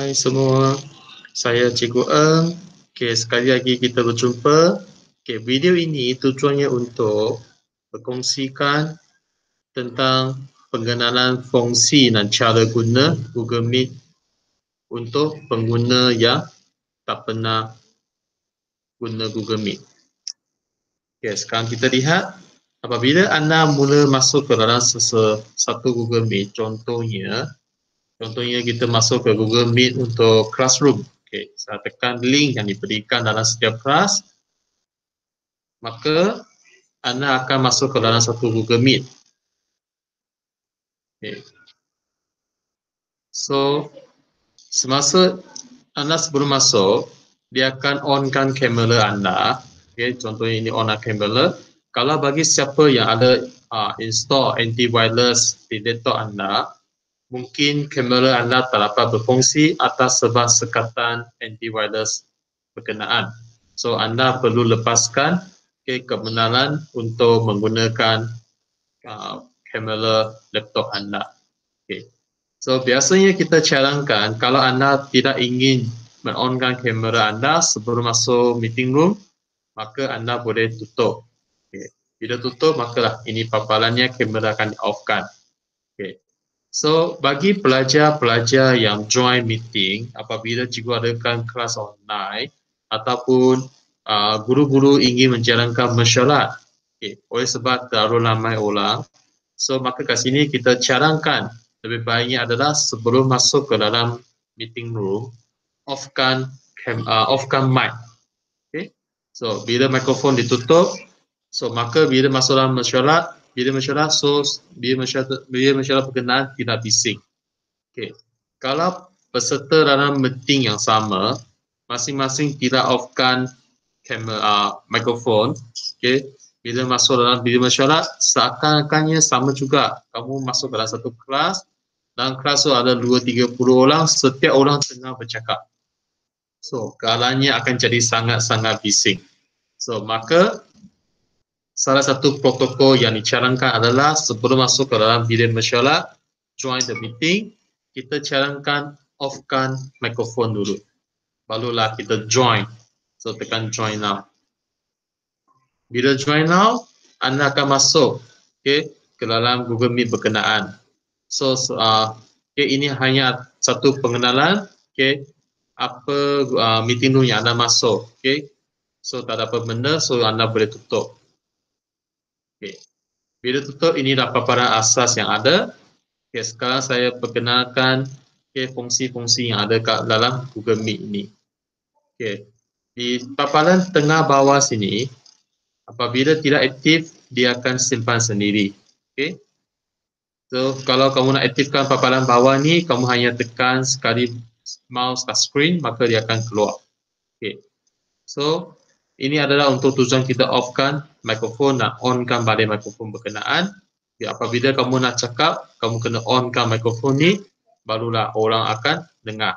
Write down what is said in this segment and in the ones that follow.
Hai semua, saya Cikgu Eng. Sekali lagi kita berjumpa. Video ini tujuannya untuk berkongsikan tentang pengenalan fungsi dan cara guna Google Meet untuk pengguna yang tak pernah guna Google Meet. Sekarang kita lihat apabila anda mula masuk ke dalam satu Google Meet, contohnya kita masuk ke Google Meet untuk Classroom. Saya tekan link yang diberikan dalam setiap kelas, maka anda akan masuk ke dalam satu Google Meet. So, semasa anda sebelum masuk, dia akan onkan kamera anda. Contohnya ini on kamera. Kalau bagi siapa yang ada install antivirus di laptop anda, mungkin kamera anda tak dapat berfungsi atas sebab sekatan antivirus berkenaan. So, anda perlu lepaskan kebenaran untuk menggunakan kamera laptop anda. So, biasanya kita carankan kalau anda tidak ingin men-onkan kamera anda sebelum masuk meeting room, maka anda boleh tutup. Bila tutup, maka ini paparannya kamera akan di-off-kan. So, bagi pelajar-pelajar yang join meeting, apabila cikgu adakan kelas online ataupun guru-guru ingin menjalankan mesyuarat, oleh sebab terlalu ramai orang, so maka kat sini kita carankan lebih baiknya adalah sebelum masuk ke dalam meeting room, off-kan mic. So, bila mikrofon ditutup, so maka bila masuk dalam mesyuarat, bila mesyuarat berkenaan tidak bising. Kalau peserta dalam meeting yang sama, masing-masing tidak off-kan mikrofon, bila masuk dalam bila mesyuarat, seakan-akannya sama juga. Kamu masuk dalam satu kelas, dalam kelas tu ada 2-30 orang, setiap orang tengah bercakap. So, keadaannya akan jadi sangat-sangat bising. So, maka salah satu protokol yang dicarankan adalah sebelum masuk ke dalam bilik mesyuarat, join the meeting, kita carankan off-kan mikrofon dulu. Barulah kita join. So, tekan join now. Bila join now, anda akan masuk ke dalam Google Meet berkenaan. So, ini hanya satu pengenalan apa meeting room yang anda masuk. So, tak ada apa benda, so anda boleh tutup. Bila tutup, inilah paparan asas yang ada. Sekarang saya perkenalkan fungsi-fungsi yang ada kat dalam Google Meet ini. Di paparan tengah bawah sini, apabila tidak aktif, dia akan simpan sendiri. So, kalau kamu nak aktifkan paparan bawah ni, kamu hanya tekan sekali mouse ke screen, maka dia akan keluar. So, ini adalah untuk tujuan kita off-kan mikrofon dan on-kan balik mikrofon berkenaan. Apabila kamu nak cakap, kamu kena on-kan mikrofon ni, barulah orang akan dengar.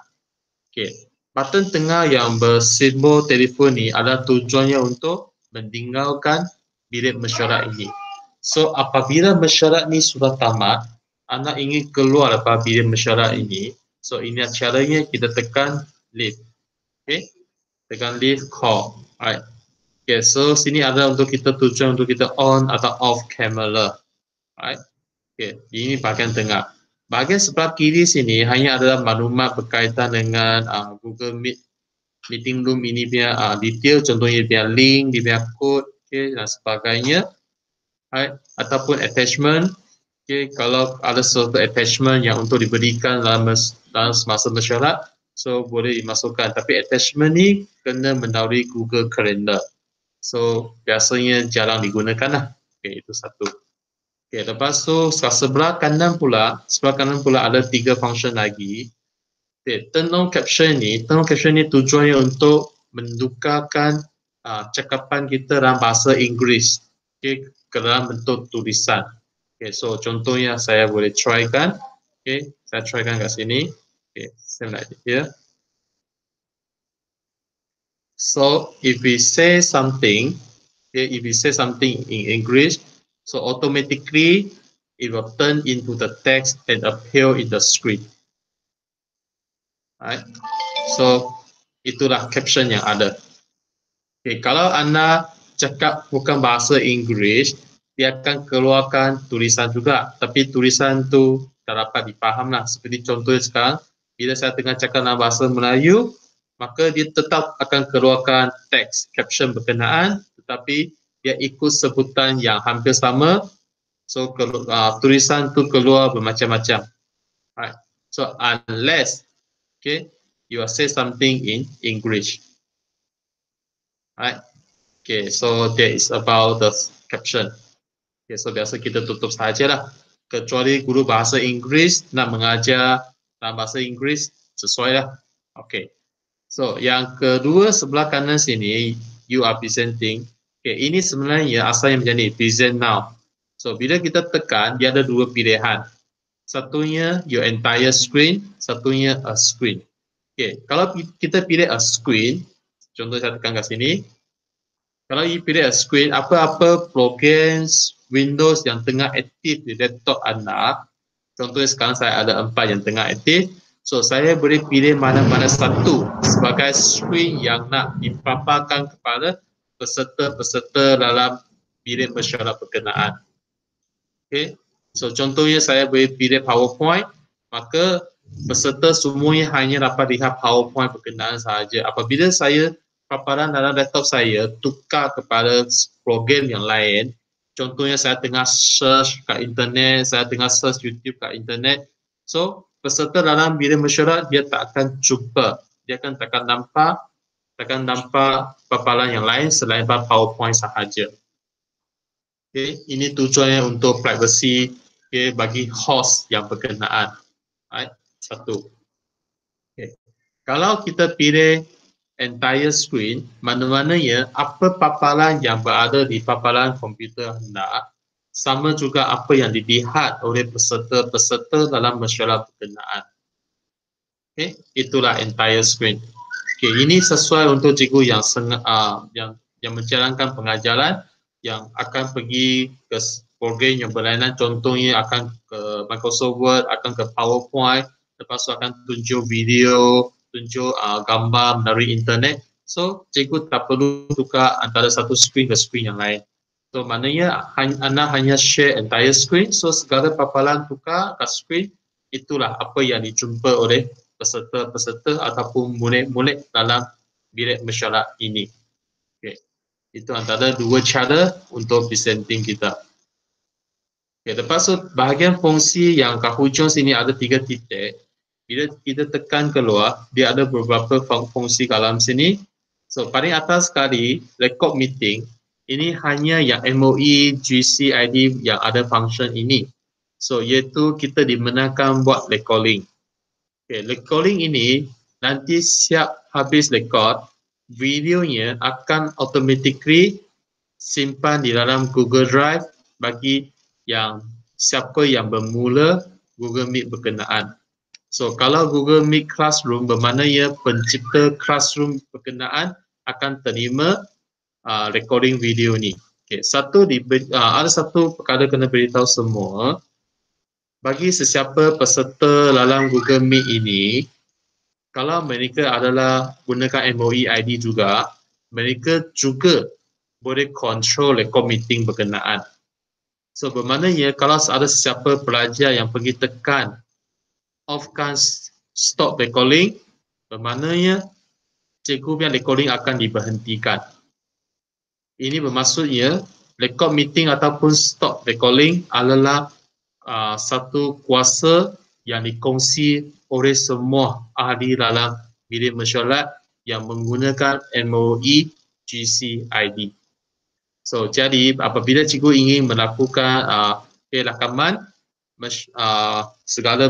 Button tengah yang bersimbol telefon ni adalah tujuannya untuk meninggalkan bilik mesyuarat ini. So, apabila mesyuarat ni sudah tamat, anda ingin keluar daripada bilik mesyuarat ini, so ini caranya kita tekan leave. Tekan leave call. Alright. So sini ada untuk kita tujuan untuk kita on atau off camera. Alright. Ini bahagian tengah. Bahagian sebelah kiri sini hanya adalah maklumat berkaitan dengan Google Meet meeting room ini punya detail, contohnya dia link, dia punya code, dan sebagainya. Alright. Ataupun attachment. Kalau ada suatu attachment yang untuk diberikan dalam semasa mesyuarat, so boleh dimasukkan. Tapi attachment ni kena mendahului Google Calendar. So, biasanya jarang digunakan lah. Itu satu. Lepas tu, sebelah kanan pula ada 3 function lagi. Turn on caption ni tujuannya untuk mendukarkan cakapan kita dalam bahasa Inggeris ke dalam bentuk tulisan. So, contohnya saya boleh try-kan. Saya try-kan kat sini. Same like here. So, if we say something in English, so automatically it will turn into the text and appear in the screen. Right? So itulah caption yang ada. Okay, kalau anda cakap bukan bahasa Inggeris, dia akan keluarkan tulisan juga. Tapi tulisan tu tak dapat dipaham lah. Seperti contohnya sekarang, bila saya tengah cakap dalam bahasa Melayu, maka dia tetap akan keluarkan teks caption berkenaan, tetapi dia ikut sebutan yang hampir sama. So tulisan tu keluar bermacam-macam. Right. So unless, okay, you say something in English. Right. Okay, so that is about the caption. Okay, so biasa kita tutup sajalah. Kecuali guru bahasa Inggeris nak mengajar dalam bahasa Inggeris, sesuai lah. Okay. So yang kedua sebelah kanan sini, you are presenting. Okay, ini sebenarnya asal yang menjadi present now. So bila kita tekan, dia ada dua pilihan. Satunya your entire screen, satunya a screen. Okay, kalau kita pilih a screen, contoh saya tekan kat sini. Kalau you pilih a screen, apa-apa program Windows yang tengah aktif di laptop anda, contohnya sekarang saya ada 4 yang tengah aktif, so saya boleh pilih mana-mana satu sebagai screen yang nak dipaparkan kepada peserta-peserta dalam bilik mesyuarat berkenaan. Okay. So contohnya saya boleh pilih PowerPoint, maka peserta semuanya hanya dapat lihat PowerPoint berkenaan sahaja. Apabila saya paparan dalam laptop saya tukar kepada program yang lain, contohnya saya tengah search kat internet, saya tengah search YouTube kat internet, so peserta dalam bilik mesyuarat dia tak akan jumpa, dia akan takkan nampak paparan yang lain selain PowerPoint sahaja. Okay, ini tujuannya untuk privacy, okay, bagi host yang berkenaan. Right? Satu. Okay. Kalau kita pilih entire screen, mana-mananya apa paparan yang berada di paparan komputer anda sama juga apa yang dilihat oleh peserta-peserta dalam mesyuarat berkenaan. Okay, itulah entire screen. Okay, ini sesuai untuk cikgu yang menjalankan pengajaran, yang akan pergi ke program yang berlainan, contohnya akan ke Microsoft Word, akan ke PowerPoint, lepas tu akan tunjuk video, tunjuk gambar melalui internet. So cikgu tak perlu tukar antara satu screen ke screen yang lain. So maknanya anda hanya share entire screen, so segala paparan tukar ke screen, itulah apa yang dijumpa oleh peserta-peserta ataupun murid-murid dalam bilik mesyuarat ini. Okay. Itu antara dua cara untuk presenting kita. Okay, lepas tu bahagian fungsi yang kat hujung sini ada 3 titik. Bila kita tekan keluar, dia ada beberapa fungsi kat dalam sini. So paling atas sekali, record meeting. Ini hanya yang MOE, GCID yang ada function ini. So iaitu kita dibenarkan buat recording. Okay, recording ini nanti siap habis record, videonya akan automatically simpan di dalam Google Drive bagi yang siapa yang bermula Google Meet berkenaan. So kalau Google Meet Classroom bermakna ia pencipta Classroom berkenaan akan terima recording video ni. Okay, ada satu perkara kena beritahu semua. Bagi sesiapa peserta dalam Google Meet ini, kalau mereka adalah gunakan MOE ID juga, mereka juga boleh control record meeting berkenaan. So bermaknanya kalau ada sesiapa pelajar yang pergi tekan offkan stop recording, bermaknanya cikgu punya recording akan diberhentikan. Ini bermaksudnya record meeting ataupun stop recording adalah satu kuasa yang dikongsi oleh semua ahli dalam bilik mesyuarat yang menggunakan MOE GCID. So jadi apabila cikgu ingin melakukan rakaman segala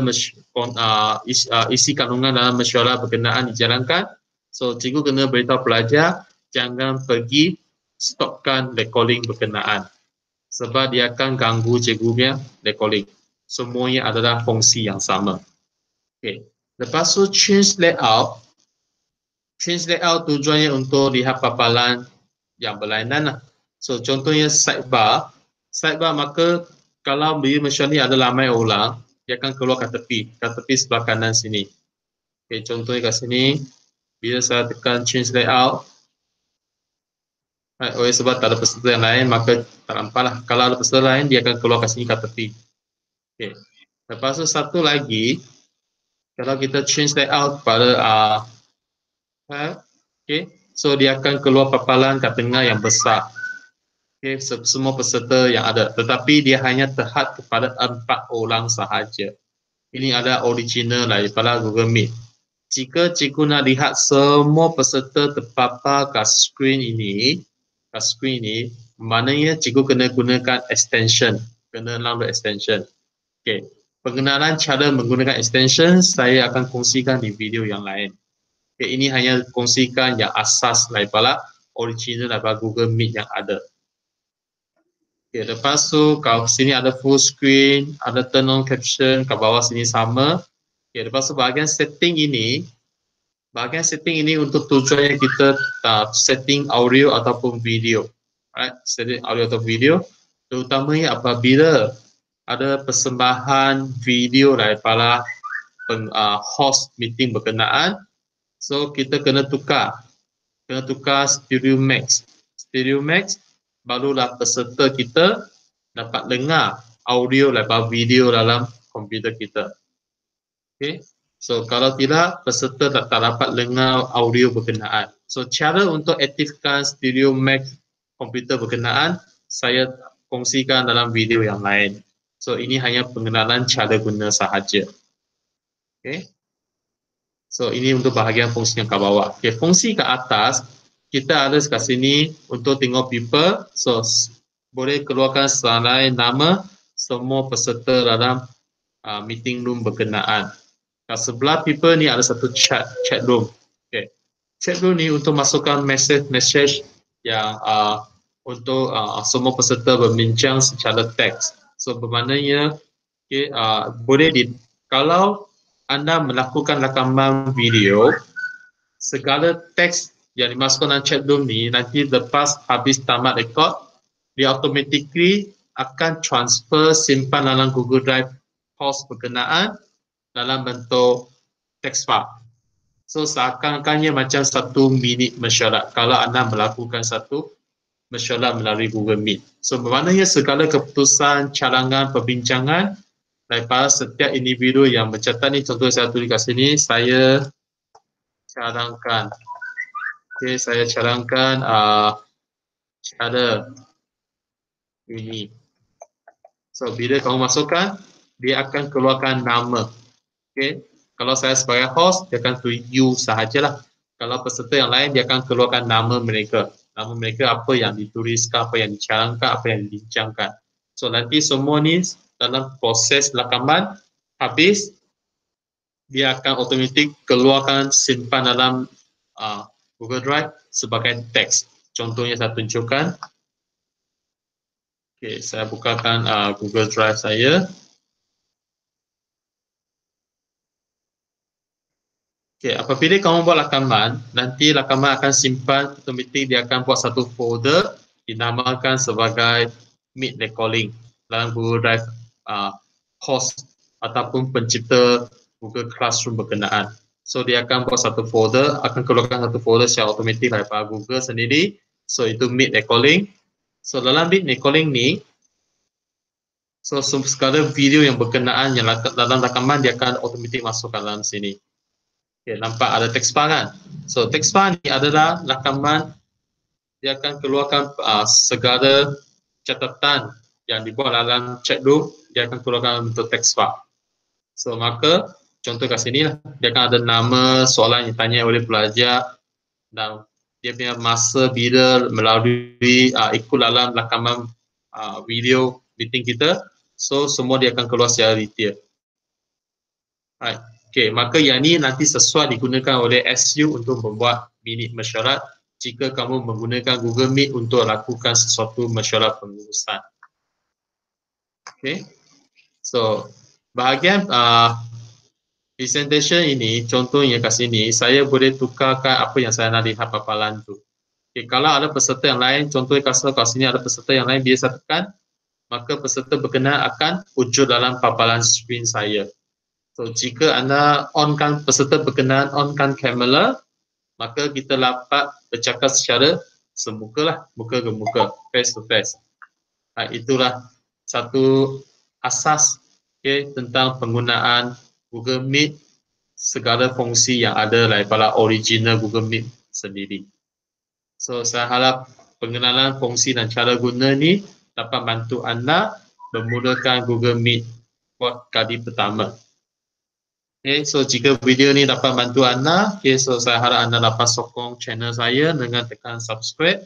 isi kandungan dalam mesyuarat berkenaan dijalankan, so cikgu kena beritahu pelajar jangan pergi stopkan recording berkenaan sebab dia akan ganggu cikgu punya recording. Semuanya adalah fungsi yang sama. Okay. Lepas tu change layout. Change layout tujuannya untuk lihat paparan yang berlainan lah. So contohnya sidebar. Sidebar maka kalau bilik mesyuarat ni ada ramai orang, dia akan keluar kat tepi sebelah kanan sini. Okay, contohnya kat sini, bila saya tekan change layout, oleh sebab tak ada peserta yang lain, maka tak nampak lah. Kalau ada peserta lain, dia akan keluar kat sini kat tepi. Okay. Lepas tu satu lagi, kalau kita change layout pada okay, so dia akan keluar paparan kat tengah yang besar. Okay, semua peserta yang ada, tetapi dia hanya terhad kepada 4 orang sahaja. Ini adalah original daripada Google Meet. Jika cikgu nak lihat semua peserta terpapar kat skrin ini, maknanya cikgu kena gunakan extension, kena download extension. Okay. Pengenalan cara menggunakan extension saya akan kongsikan di video yang lain. Okay, ini hanya kongsikan yang asas daripada original daripada Google Meet yang ada. Okay, lepas tu kat sini ada full screen, ada turn on caption, kat bawah sini sama. Okay, lepas tu bahagian setting ini untuk tujuannya kita setting audio ataupun video. Alright, setting audio atau video, terutamanya apabila ada persembahan video daripada host meeting berkenaan, so kita kena tukar Stereo Max. Stereo Max, barulah peserta kita dapat dengar audio daripada video dalam komputer kita. Okay. So kalau tidak, peserta tak dapat dengar audio berkenaan. So cara untuk aktifkan Stereo Max komputer berkenaan, saya kongsikan dalam video yang lain. So ini hanya pengenalan cara guna sahaja. Okay. So ini untuk bahagian fungsi yang kat bawah. Okay, fungsi kat atas, kita ada kat sini untuk tengok people. So boleh keluarkan selai nama semua peserta dalam meeting room berkenaan. Kat sebelah people ni ada satu chat room. Okay. Chat room ni untuk masukkan message yang untuk semua peserta berbincang secara teks. So bermaknanya okay, boleh kalau anda melakukan rakaman video, segala teks yang dimasukkan dalam chat room ni nanti lepas habis tamat rekod, dia automatically akan transfer simpan dalam Google Drive host berkenaan dalam bentuk teks file. So seakan-akannya macam 1 minit mesyuarat kalau anda melakukan satu mesyuarat melalui Google Meet. So bermaknanya segala keputusan, cadangan, perbincangan daripada setiap individu yang mencatat ni, contoh saya tulis kat sini, saya cadangkan. Okay, saya cadangkan cara ini. So bila kamu masukkan, dia akan keluarkan nama. Okay. Kalau saya sebagai host, dia akan tulis you sahajalah. Kalau peserta yang lain, dia akan keluarkan nama mereka. Nama mereka apa yang dituliskan, apa yang dicadangkan, apa yang dibincangkan. So nanti semua ni dalam proses rakaman habis, dia akan otomatik keluarkan simpan dalam Google Drive sebagai teks. Contohnya saya tunjukkan. Okay, saya bukakan Google Drive saya. Okay, apabila kamu buat rakaman, nanti rakaman akan simpan otomatik, dia akan buat satu folder dinamakan sebagai Meet Recording dalam Google Drive host ataupun pencipta Google Classroom berkenaan. So dia akan buat satu folder, akan keluarkan satu folder secara otomatik daripada Google sendiri. So itu Meet Recording. So dalam Meet Recording ni, so segala video yang berkenaan yang dalam rakaman dia akan otomatik masuk dalam sini. Okay, nampak ada text bar kan? So text bar ni adalah rakaman, dia akan keluarkan segala catatan yang dibuat dalam chat room, dia akan keluarkan bentuk text bar. So maka contoh kat sini lah, dia akan ada nama soalan yang ditanya oleh pelajar dan dia punya masa bila melalui ikut dalam rakaman video meeting kita. So semua dia akan keluar secara detail. Alright. Okay, maka yang ni nanti sesuai digunakan oleh SU untuk membuat minit mesyuarat jika kamu menggunakan Google Meet untuk lakukan sesuatu mesyuarat pengurusan. Okay, so bahagian presentation ini, contohnya kat sini, saya boleh tukarkan apa yang saya nak lihat paparan tu. Okay, kalau ada peserta yang lain, contohnya kat sini ada peserta yang lain, bila saya tekan, maka peserta berkenaan akan wujud dalam paparan skrin saya. So jika anda onkan, peserta berkenaan onkan kamera, maka kita dapat bercakap secara semuka lah, muka ke muka, face to face. Itulah satu asas tentang penggunaan Google Meet, segala fungsi yang ada daripada original Google Meet sendiri. So saya harap pengenalan fungsi dan cara guna ni dapat bantu anda memulakan Google Meet buat kali pertama. So jika video ni dapat bantu anda, so saya harap anda dapat sokong channel saya dengan tekan subscribe.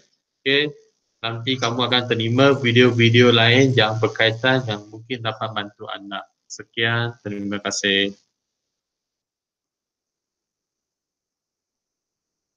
Nanti kamu akan terima video-video lain yang berkaitan yang mungkin dapat bantu anda. Sekian, terima kasih.